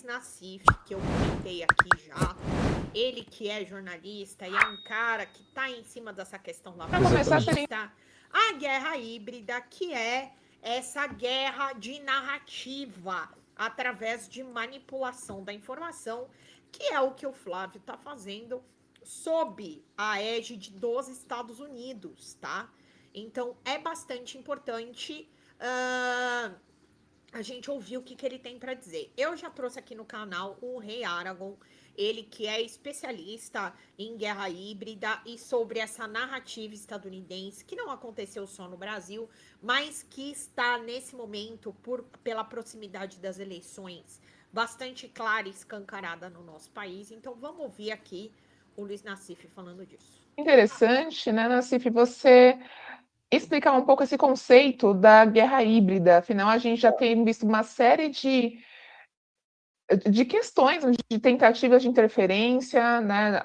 Nassif, que eu comentei aqui já. Ele que é jornalista e é um cara que está em cima dessa questão lá feminista. A guerra híbrida, que é essa guerra de narrativa através de manipulação da informação, que é o que o Flávio está fazendo sob a égide dos Estados Unidos, tá? Então, é bastante importante a gente ouvir o que ele tem para dizer. Eu já trouxe aqui no canal o Rei Aragon, ele que é especialista em guerra híbrida e sobre essa narrativa estadunidense, que não aconteceu só no Brasil, mas que está nesse momento, pela proximidade das eleições, bastante clara e escancarada no nosso país. Então, vamos ouvir aqui o Luiz Nassif falando disso. Interessante, né, Nassif, você explicar um pouco esse conceito da guerra híbrida. Afinal, a gente já tem visto uma série de questões, de tentativas de interferência, né?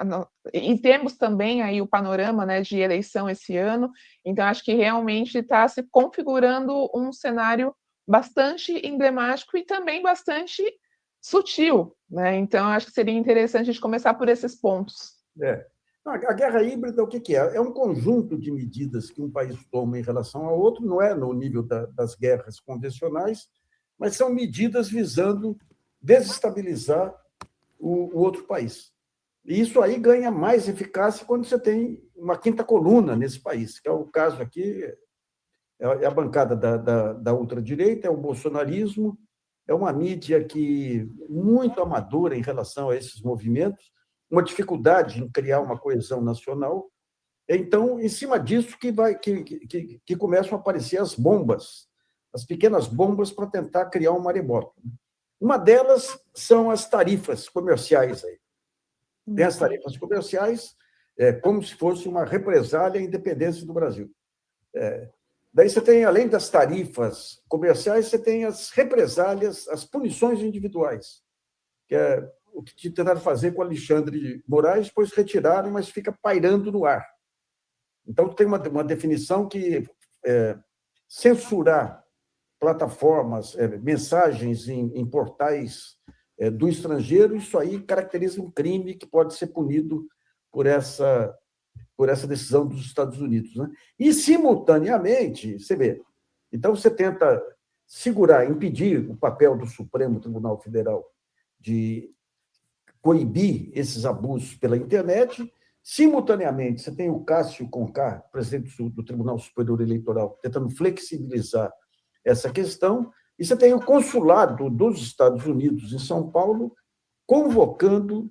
E temos também aí o panorama, né, de eleição esse ano. Então, acho que realmente está se configurando um cenário bastante emblemático e também bastante sutil, né? Então, acho que seria interessante a gente começar por esses pontos. A guerra híbrida, o que é? É um conjunto de medidas que um país toma em relação ao outro, não é no nível das guerras convencionais, mas são medidas visando desestabilizar o outro país. E isso aí ganha mais eficácia quando você tem uma quinta coluna nesse país, que é o caso aqui, é a bancada da ultradireita, é o bolsonarismo, é uma mídia que muito amadora em relação a esses movimentos, uma dificuldade em criar uma coesão nacional. Então, em cima disso que começam a aparecer as bombas, as pequenas bombas para tentar criar um maremoto. Uma delas são as tarifas comerciais. Tem as tarifas comerciais como se fosse uma represália à independência do Brasil. Daí você tem, além das tarifas comerciais, você tem as represálias, as punições individuais, que é o que tentaram fazer com Alexandre de Moraes, depois retiraram, mas fica pairando no ar. Então, tem uma definição que censurar plataformas, mensagens em portais do estrangeiro, isso aí caracteriza um crime que pode ser punido por essa decisão dos Estados Unidos. Né? E, simultaneamente, você vê, então você tenta segurar, impedir o papel do Supremo Tribunal Federal de coibir esses abusos pela internet. Simultaneamente, você tem o Cássio Conká, presidente do Tribunal Superior Eleitoral, tentando flexibilizar essa questão, e você tem o consulado dos Estados Unidos em São Paulo convocando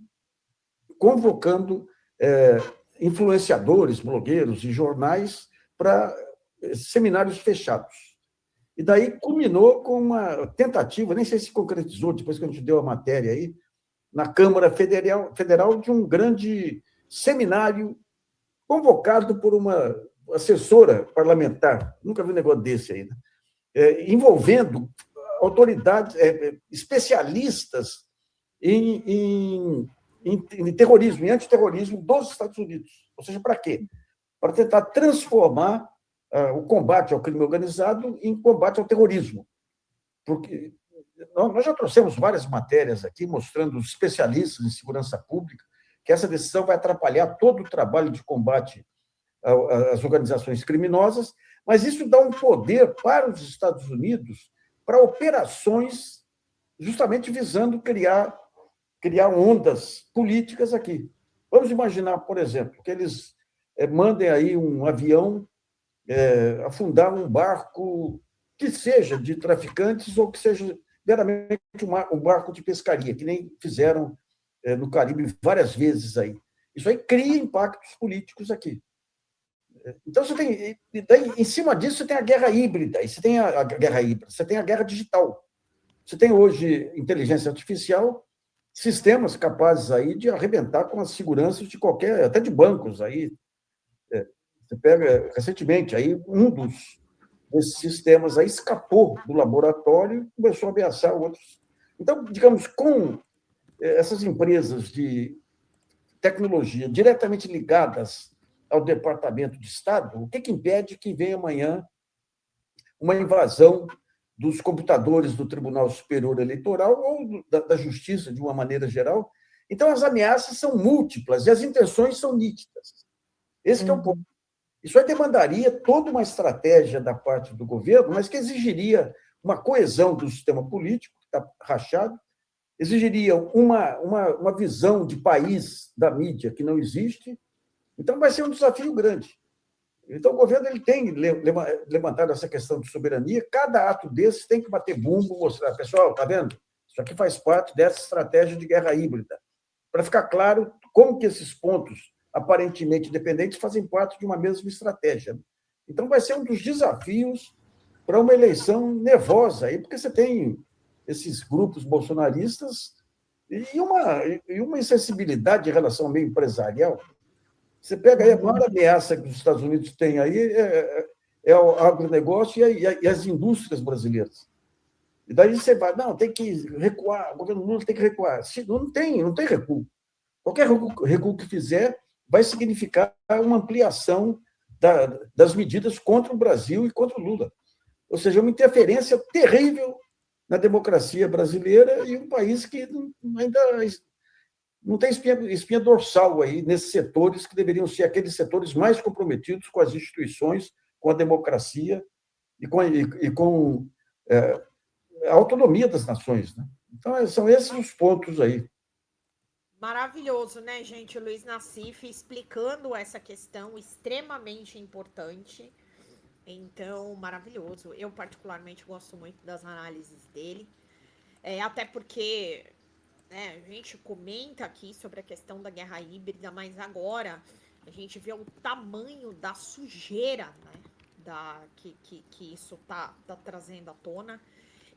influenciadores, blogueiros e jornais para seminários fechados. E daí culminou com uma tentativa, nem sei se concretizou, depois que a gente deu a matéria aí, na Câmara Federal de um grande seminário convocado por uma assessora parlamentar, nunca vi um negócio desse aí, né? Envolvendo autoridades, especialistas em terrorismo, em antiterrorismo dos Estados Unidos. Ou seja, para quê? Para tentar transformar o combate ao crime organizado em combate ao terrorismo. Porque nós já trouxemos várias matérias aqui mostrando os especialistas em segurança pública que essa decisão vai atrapalhar todo o trabalho de combate às organizações criminosas, mas isso dá um poder para os Estados Unidos para operações justamente visando criar ondas políticas aqui. Vamos imaginar, por exemplo, que eles mandem aí um avião afundar um barco que seja de traficantes ou que seja meramente um barco de pescaria, que nem fizeram no Caribe várias vezes aí. Isso aí cria impactos políticos aqui. Então, você tem, daí, em cima disso, você tem a guerra híbrida, e você tem a guerra híbrida, você tem a guerra digital. Você tem hoje inteligência artificial, sistemas capazes aí de arrebentar com as seguranças de qualquer, até de bancos aí. Você pega recentemente aí desses sistemas aí escapou do laboratório e começou a ameaçar outros. Então, digamos, com essas empresas de tecnologia diretamente ligadas ao Departamento de Estado, o que impede que venha amanhã uma invasão dos computadores do Tribunal Superior Eleitoral ou da Justiça, de uma maneira geral. Então, as ameaças são múltiplas e as intenções são nítidas. Esse é o ponto. Isso aí demandaria toda uma estratégia da parte do governo, mas que exigiria uma coesão do sistema político, que está rachado, exigiria uma visão de país da mídia que não existe. Então, vai ser um desafio grande. Então, o governo ele tem levantado essa questão de soberania. Cada ato desses tem que bater bumbo, mostrar, pessoal, está vendo? Isso aqui faz parte dessa estratégia de guerra híbrida, para ficar claro como que esses pontos aparentemente dependentes fazem parte de uma mesma estratégia. Então, vai ser um dos desafios para uma eleição nervosa, aí, porque você tem esses grupos bolsonaristas e uma insensibilidade em relação ao meio empresarial. Você pega aí a maior ameaça que os Estados Unidos têm aí é o agronegócio e as indústrias brasileiras. E daí você vai, não, tem que recuar, o governo Lula tem que recuar. Não tem recuo. Qualquer recuo que fizer vai significar uma ampliação das medidas contra o Brasil e contra o Lula. Ou seja, uma interferência terrível na democracia brasileira e um país que ainda não tem espinha dorsal aí nesses setores que deveriam ser aqueles setores mais comprometidos com as instituições, com a democracia e com a autonomia das nações, né? Então, são esses os pontos aí. Maravilhoso, né, gente? O Luiz Nassif explicando essa questão extremamente importante. Então, maravilhoso. Eu, particularmente, gosto muito das análises dele. Até porque, né, a gente comenta aqui sobre a questão da guerra híbrida, mas agora a gente vê o tamanho da sujeira, né, que isso tá trazendo à tona.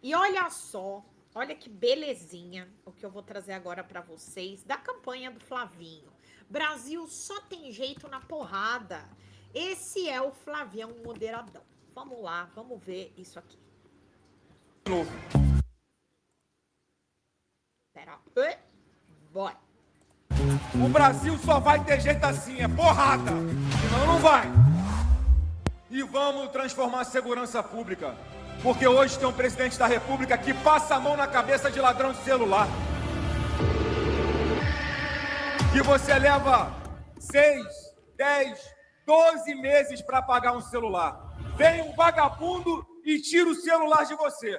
E olha só, olha que belezinha o que eu vou trazer agora para vocês da campanha do Flavinho. Brasil só tem jeito na porrada. Esse é o Flavião moderadão. Vamos lá, vamos ver isso aqui. Pera. Bora. O Brasil só vai ter jeito assim, é porrada. Senão não vai. E vamos transformar a segurança pública. Porque hoje tem um presidente da República que passa a mão na cabeça de ladrão de celular. Que você leva 6, 10, 12 meses para pagar um celular. Vem um vagabundo e tira o celular de você.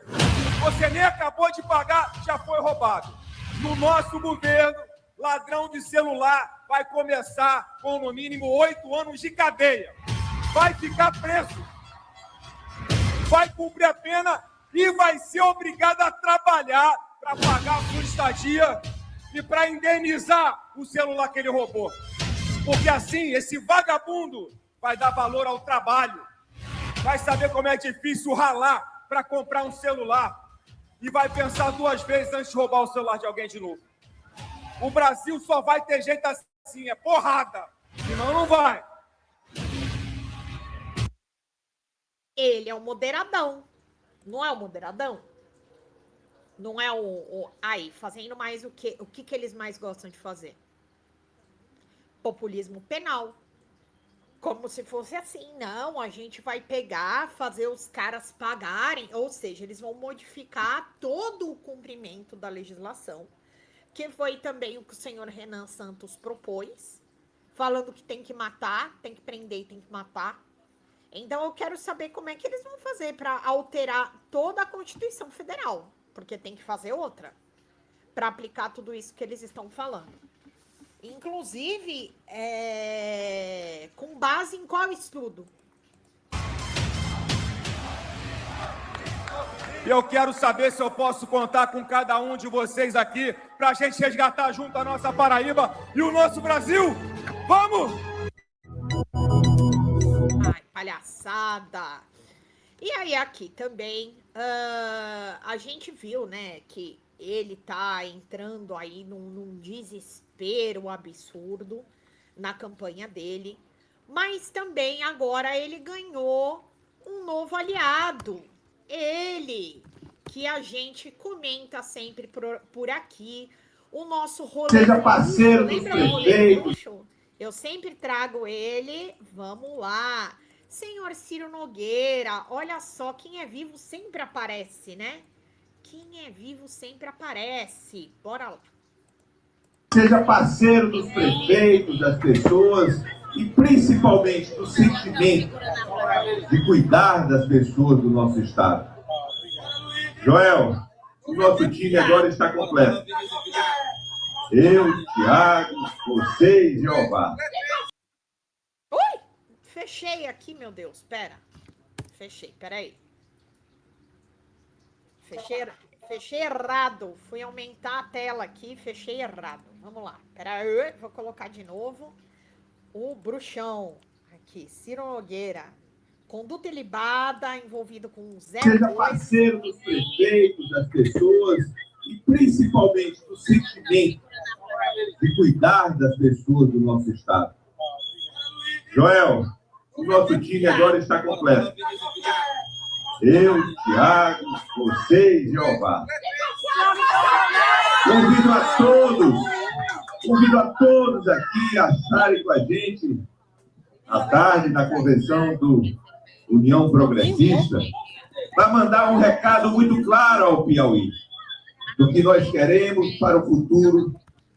Você nem acabou de pagar, já foi roubado. No nosso governo, ladrão de celular vai começar com no mínimo 8 anos de cadeia. Vai ficar preso. Vai cumprir a pena e vai ser obrigado a trabalhar para pagar a sua estadia e para indenizar o celular que ele roubou. Porque assim, esse vagabundo vai dar valor ao trabalho, vai saber como é difícil ralar para comprar um celular e vai pensar 2 vezes antes de roubar o celular de alguém de novo. O Brasil só vai ter jeito assim, é porrada, senão não vai. Ele é o moderadão, não é o moderadão? Não é aí, fazendo mais o que eles mais gostam de fazer? Populismo penal. Como se fosse assim, não, a gente vai pegar, fazer os caras pagarem, ou seja, eles vão modificar todo o cumprimento da legislação, que foi também o que o senhor Renan Santos propôs, falando que tem que matar, tem que prender e tem que matar. Então eu quero saber como é que eles vão fazer para alterar toda a Constituição Federal, porque tem que fazer outra, para aplicar tudo isso que eles estão falando. Inclusive, com base em qual estudo? Eu quero saber se eu posso contar com cada um de vocês aqui para a gente resgatar junto a nossa Paraíba e o nosso Brasil. Vamos! Ai, palhaçada! E aí aqui também, a gente viu, né, que ele tá entrando aí num desespero absurdo na campanha dele, mas também agora ele ganhou um novo aliado. Ele, que a gente comenta sempre por aqui, o nosso rolê. Seja parceiro do lembra do rolê bruxo? Eu sempre trago ele, vamos lá. Senhor Ciro Nogueira, olha só, quem é vivo sempre aparece, né? Quem é vivo sempre aparece. Bora lá. Seja parceiro dos prefeitos, das pessoas e principalmente do sentimento de cuidar das pessoas do nosso estado. Joel, o nosso time agora está completo. Eu, Thiago, você e Jeová. Ui! Fechei aqui, meu Deus. Pera. Fechei, peraí. Fechei errado. Fui aumentar a tela aqui, fechei errado. Vamos lá. Peraí, vou colocar de novo. O bruxão. Aqui, Ciro Nogueira. Conduta ilibada, envolvido com 02. Seja parceiro dos prefeitos, das pessoas e principalmente do sentimento de cuidar das pessoas do nosso estado. Joel, o nosso time agora está completo. Eu, Thiago, você e Jeová. Convido a todos aqui a estarem com a gente à tarde na convenção do União Progressista, para mandar um recado muito claro ao Piauí, do que nós queremos para o futuro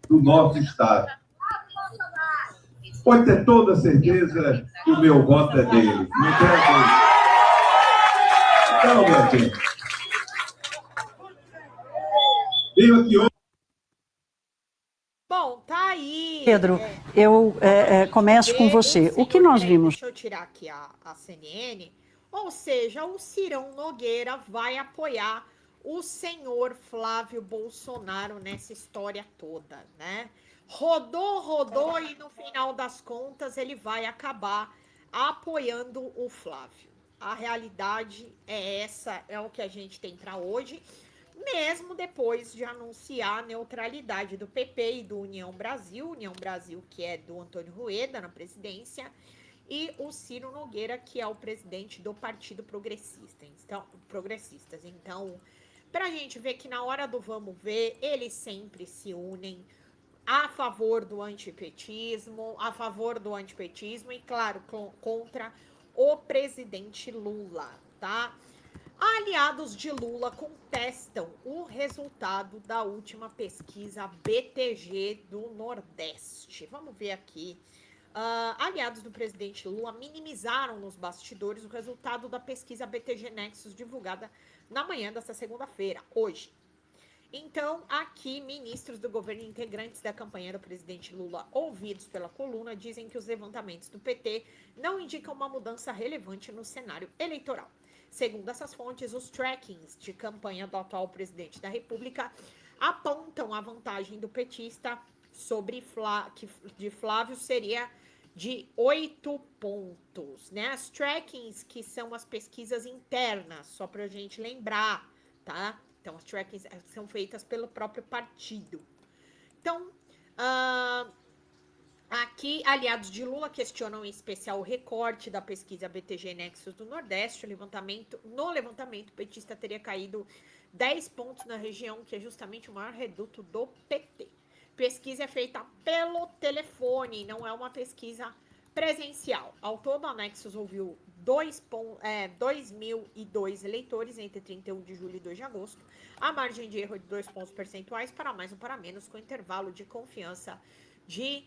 do nosso estado. Pode ter toda certeza que o meu voto é dele. Não tenha dúvida. Então, minha gente, venho aqui hoje. Bom, tá aí. Pedro, eu começo com você. O que nós vimos? Deixa eu tirar aqui a CNN. Ou seja, o Cirão Nogueira vai apoiar o senhor Flávio Bolsonaro nessa história toda, né? Rodou e no final das contas ele vai acabar apoiando o Flávio. A realidade é essa, é o que a gente tem para hoje, mesmo depois de anunciar a neutralidade do PP e do União Brasil que é do Antônio Rueda na presidência, e o Ciro Nogueira, que é o presidente do Partido Progressistas. Então, pra gente ver que na hora do vamos ver, eles sempre se unem a favor do antipetismo e, claro, contra o presidente Lula, tá? Aliados de Lula contestam o resultado da última pesquisa BTG do Nordeste. Vamos ver aqui. Aliados do presidente Lula minimizaram nos bastidores o resultado da pesquisa BTG Nexus divulgada na manhã desta segunda-feira, hoje. Então, aqui, ministros do governo e integrantes da campanha do presidente Lula, ouvidos pela coluna, dizem que os levantamentos do PT não indicam uma mudança relevante no cenário eleitoral. Segundo essas fontes, os trackings de campanha do atual presidente da República apontam a vantagem do petista sobre de Flávio seria de 8 pontos, né? As trackings, que são as pesquisas internas, só para a gente lembrar, tá? Então, as trackings são feitas pelo próprio partido. Então, aqui, aliados de Lula questionam em especial o recorte da pesquisa BTG Nexus do Nordeste. No levantamento, o petista teria caído 10 pontos na região, que é justamente o maior reduto do PT. Pesquisa é feita pelo telefone, não é uma pesquisa presencial. Ao todo, a Nexus ouviu 2.002 eleitores entre 31 de julho e 2 de agosto. A margem de erro é de 2 pontos percentuais para mais ou para menos, com intervalo de confiança de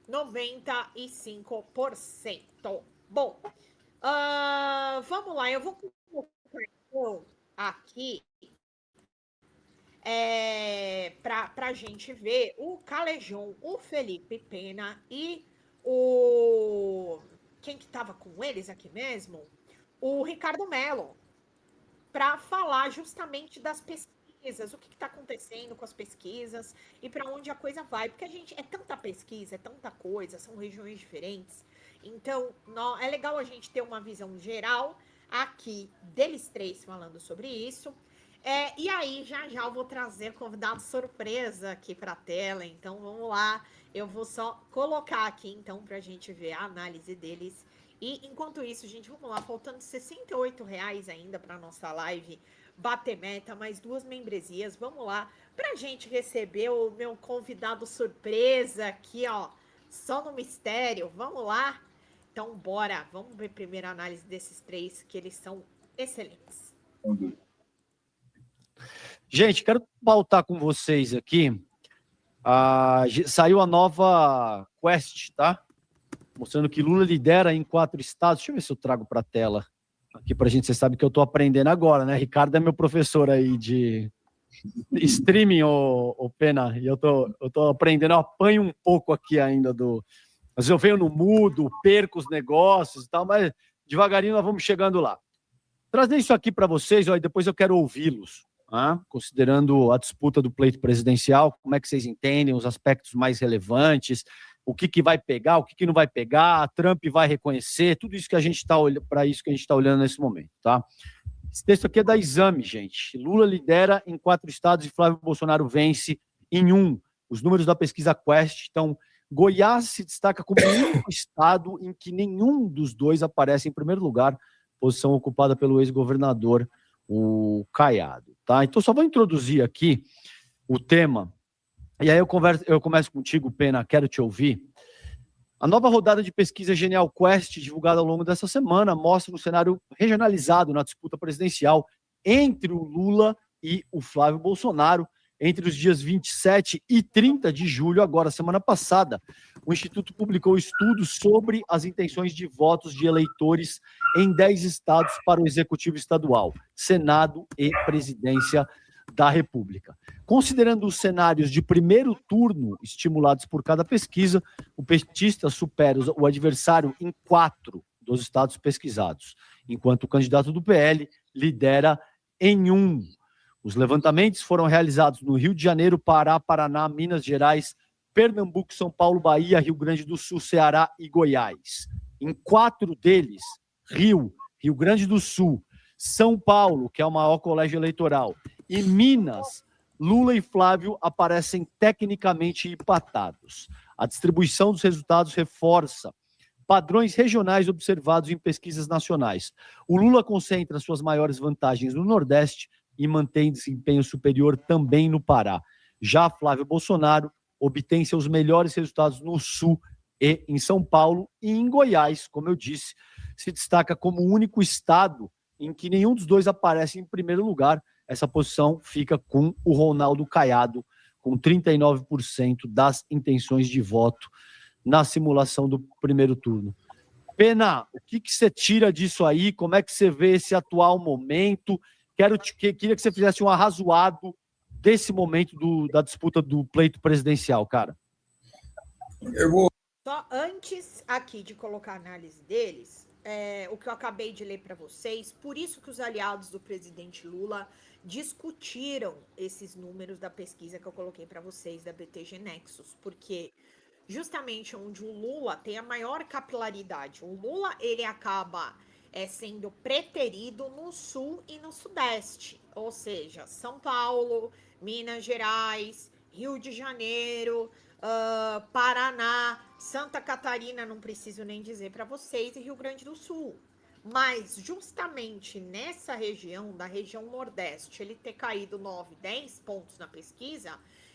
95%. Bom, vamos lá, eu vou colocar aqui para a gente ver o Calejão, o Felipe Pena e quem que estava com eles aqui mesmo? O Ricardo Mello, para falar justamente das pesquisas, o que está acontecendo com as pesquisas e para onde a coisa vai, porque a gente é tanta pesquisa, é tanta coisa, são regiões diferentes, então é legal a gente ter uma visão geral aqui deles três falando sobre isso. E aí, já eu vou trazer convidado surpresa aqui para a tela, então vamos lá, eu vou só colocar aqui então para a gente ver a análise deles. E enquanto isso, gente, vamos lá, faltando R$68 ainda para nossa live bater meta, mais 2 membresias, vamos lá, para a gente receber o meu convidado surpresa aqui, ó, só no mistério, vamos lá. Então, bora, vamos ver primeiro a análise desses três, que eles são excelentes. Gente, quero pautar com vocês aqui. Saiu a nova Quest, tá? Mostrando que Lula lidera em 4 estados. Deixa eu ver se eu trago para a tela aqui para a gente. Você sabe que eu estou aprendendo agora, né? Ricardo é meu professor aí de streaming, ô Pena, e eu tô aprendendo, eu apanho um pouco aqui ainda mas eu venho no mudo, perco os negócios e tal, mas devagarinho nós vamos chegando lá. Trazer isso aqui para vocês, ó, e depois eu quero ouvi-los, tá? Considerando a disputa do pleito presidencial, como é que vocês entendem os aspectos mais relevantes, o que vai pegar, o que não vai pegar, Trump vai reconhecer, tudo isso que a gente está olhando, para isso que a gente está olhando nesse momento, tá? Esse texto aqui é da Exame, gente. Lula lidera em 4 estados e Flávio Bolsonaro vence em 1. Os números da pesquisa Quest estão... Goiás se destaca como o único estado em que nenhum dos dois aparece em primeiro lugar, posição ocupada pelo ex-governador, o Caiado. Tá? Então, só vou introduzir aqui o tema, e aí eu começo contigo, Pena, quero te ouvir. A nova rodada de pesquisa Genial Quest, divulgada ao longo dessa semana, mostra um cenário regionalizado na disputa presidencial entre o Lula e o Flávio Bolsonaro, entre os dias 27 e 30 de julho, agora, semana passada. O Instituto publicou estudos sobre as intenções de votos de eleitores em 10 estados para o Executivo Estadual, Senado e Presidência da República. Considerando os cenários de primeiro turno estimulados por cada pesquisa, o petista supera o adversário em 4 dos estados pesquisados, enquanto o candidato do PL lidera em 1. Os levantamentos foram realizados no Rio de Janeiro, Pará, Paraná, Minas Gerais, Pernambuco, São Paulo, Bahia, Rio Grande do Sul, Ceará e Goiás. Em 4 deles, Rio Grande do Sul, São Paulo, que é o maior colégio eleitoral, e Minas, Lula e Flávio aparecem tecnicamente empatados. A distribuição dos resultados reforça padrões regionais observados em pesquisas nacionais. O Lula concentra suas maiores vantagens no Nordeste e mantém desempenho superior também no Pará. Já Flávio Bolsonaro obtém seus melhores resultados no Sul e em São Paulo, e em Goiás, como eu disse, se destaca como o único estado em que nenhum dos dois aparece em primeiro lugar. Essa posição fica com o Ronaldo Caiado, com 39% das intenções de voto na simulação do primeiro turno. Pena, o que você tira disso aí? Como é que você vê esse atual momento? Queria que você fizesse um arrazoado desse momento da disputa do pleito presidencial, cara. Só antes aqui de colocar a análise deles, o que eu acabei de ler para vocês, por isso que os aliados do presidente Lula discutiram esses números da pesquisa que eu coloquei para vocês, da BTG Nexus, porque justamente onde o Lula tem a maior capilaridade, o Lula ele acaba sendo preterido no Sul e no Sudeste, ou seja, São Paulo, Minas Gerais, Rio de Janeiro, Paraná, Santa Catarina, não preciso nem dizer para vocês, e Rio Grande do Sul. Mas justamente nessa região, da região Nordeste, ele ter caído 9, 10 pontos na pesquisa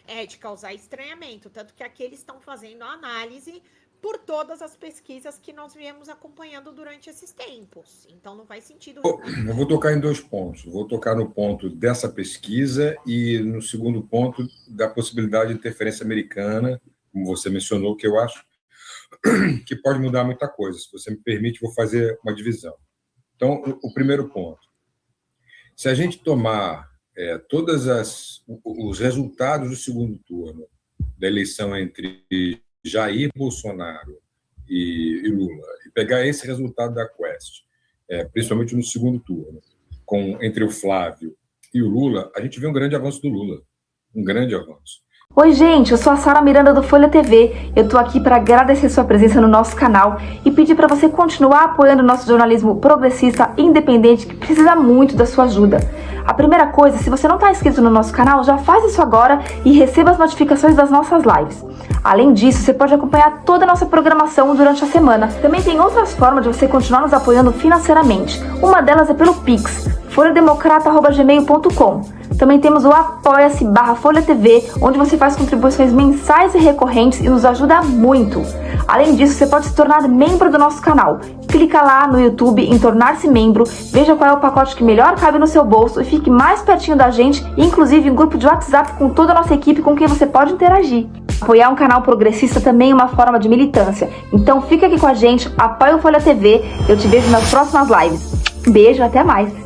é de causar estranhamento, tanto que aqui eles estão fazendo a análise por todas as pesquisas que nós viemos acompanhando durante esses tempos. Então, não faz sentido... Eu vou tocar em 2 pontos. Vou tocar no ponto dessa pesquisa e no segundo ponto da possibilidade de interferência americana, como você mencionou, que eu acho que pode mudar muita coisa. Se você me permite, vou fazer uma divisão. Então, o primeiro ponto. Se a gente tomar todos os resultados do segundo turno da eleição entre Jair Bolsonaro e Lula, e pegar esse resultado da Quest, principalmente no segundo turno, entre o Flávio e o Lula, a gente vê um grande avanço do Lula. Um grande avanço. Oi, gente, eu sou a Sara Miranda do Folha TV. Eu tô aqui para agradecer sua presença no nosso canal e pedir para você continuar apoiando o nosso jornalismo progressista independente, que precisa muito da sua ajuda. A primeira coisa, se você não está inscrito no nosso canal, já faz isso agora e receba as notificações das nossas lives. Além disso, você pode acompanhar toda a nossa programação durante a semana. Também tem outras formas de você continuar nos apoiando financeiramente. Uma delas é pelo Pix, folhademocrata@gmail.com. Também temos o Apoia-se /Folha TV, onde você faz contribuições mensais e recorrentes e nos ajuda muito. Além disso, você pode se tornar membro do nosso canal. Clica lá no YouTube em tornar-se membro, veja qual é o pacote que melhor cabe no seu bolso e fique mais pertinho da gente, inclusive em um grupo de WhatsApp com toda a nossa equipe com quem você pode interagir. Apoiar um canal progressista também é uma forma de militância. Então fica aqui com a gente, apoia o Folha TV, eu te vejo nas próximas lives. Beijo, até mais!